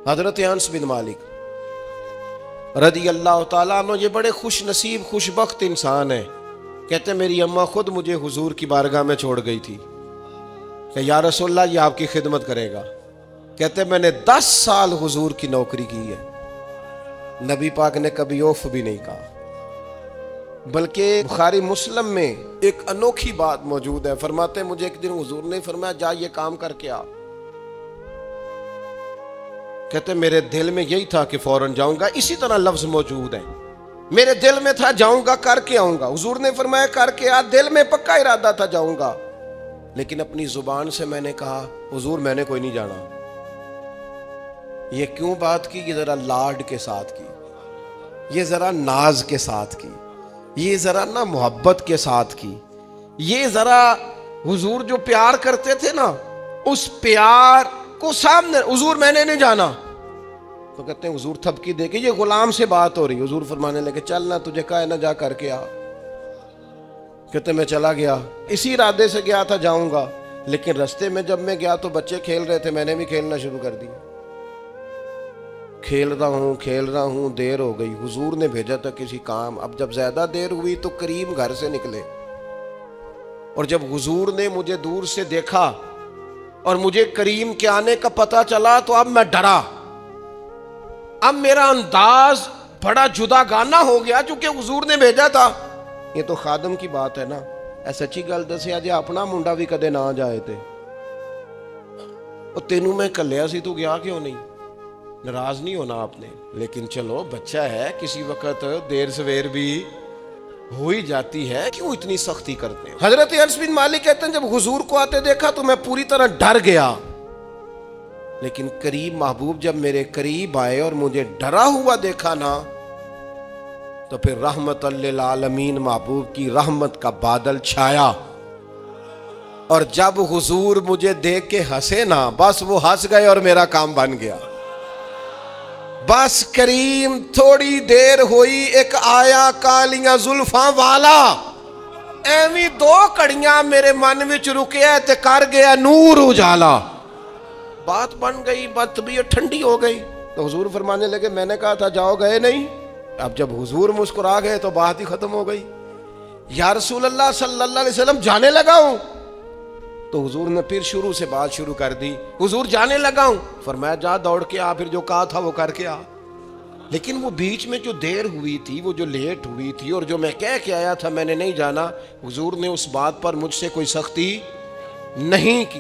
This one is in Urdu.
حضرت انس بن مالک رضی اللہ تعالیٰ عنہ یہ بڑے خوش نصیب خوش بخت انسان ہیں۔ کہتے ہیں میری اماں خود مجھے حضور کی بارگاہ میں چھوڑ گئی تھی کہ یا رسول اللہ یہ آپ کی خدمت کرے گا۔ کہتے ہیں میں نے 10 سال حضور کی نوکری کی ہے، نبی پاک نے کبھی اوف بھی نہیں کہا، بلکہ بخاری مسلم میں ایک انوکھی بات موجود ہے۔ فرماتے ہیں مجھے ایک دن حضور نے فرمایا جا یہ کام کر کے آ۔ کہتے ہیں میرے دل میں یہی تھا کہ فوراً جاؤں گا، اسی طرح لفظ موجود ہیں، میرے دل میں تھا جاؤں گا کر کے آؤں گا۔ حضور نے فرمایا کر کے آ، دل میں پکا ارادہ تھا جاؤں گا، لیکن اپنی زبان سے میں نے کہا حضور میں نے کوئی نہیں جانا۔ یہ کیوں بات کی؟ یہ ذرا لاڈ کے ساتھ کی، یہ ذرا ناز کے ساتھ کی، یہ ذرا نا محبت کے ساتھ کی، یہ ذرا حضور جو پیار کرتے تھے نا اس پیار کو سامنے، حضور میں نے نہیں جانا۔ تو کہتے ہیں حضور تھپکی دے کے، یہ غلام سے بات ہو رہی، حضور فرمانے لگے چل نہ تجھے کہا ہے نہ جا کر کے آ۔ کہتے ہیں میں چلا گیا، اسی ارادے سے گیا تھا جاؤں گا، لیکن رستے میں جب میں گیا تو بچے کھیل رہے تھے، میں نے بھی کھیلنا شروع کر دیا۔ کھیل رہا ہوں دیر ہو گئی، حضور نے بھیجا تھا کسی کام۔ اب جب زیادہ دیر ہوئی تو کریم گھر سے نکلے، اور جب حضور نے مجھے دور سے دیکھا اور مجھے کریم کے آنے کا پتہ چلا تو اب میں ڈرا، اب میرا انداز بڑا جدا گانا ہو گیا چونکہ حضور نے بھیجا تھا۔ یہ تو خادم کی بات ہے نا، اے سچی گل دسیا جی اپنا منڈا بھی کدے نہ جائے تھے، اور تینوں میں کلیا سی تو گیا کیوں نہیں؟ ناراض نہیں ہونا آپ نے، لیکن چلو بچہ ہے، کسی وقت دیر سویر بھی ہو ہی جاتی ہے، کیوں اتنی سختی کرتے ہیں؟ حضرت انس بن مالک کہتے ہیں جب حضور کو آتے دیکھا تو میں پوری طرح ڈر گیا، لیکن قریب محبوب جب میرے قریب آئے اور مجھے ڈرا ہوا دیکھا نا تو پھر رحمت للعالمین محبوب کی رحمت کا بادل چھایا، اور جب حضور مجھے دیکھ کے ہنسے نا بس وہ ہنس گئے اور میرا کام بن گیا۔ بس کریم تھوڑی دیر ہوئی، ایک آیا کالیاں زلفاں والا، ایویں 2 کڑیاں میرے من وچ رکیا تے کر گیا نور اجالا، بات بن گئی، بات طبیعت ٹھنڈی ہو گئی۔ تو حضور فرمانے لگے میں نے کہا تھا جاؤ، گئے نہیں؟ اب جب حضور مسکرا گئے تو بات ہی ختم ہو گئی۔ یا رسول اللہ صلی اللہ علیہ وسلم جانے لگا ہوں، تو حضور نے پھر شروع سے بات شروع کر دی، حضور جانے لگا ہوں، فرمایا جا دوڑ کے آ، پھر جو کہا تھا وہ کر کے آ۔ لیکن وہ بیچ میں جو دیر ہوئی تھی، وہ جو لیٹ ہوئی تھی، اور جو میں کہہ کے آیا تھا میں نے نہیں جانا، حضور نے اس بات پر مجھ سے کوئی سختی نہیں کی۔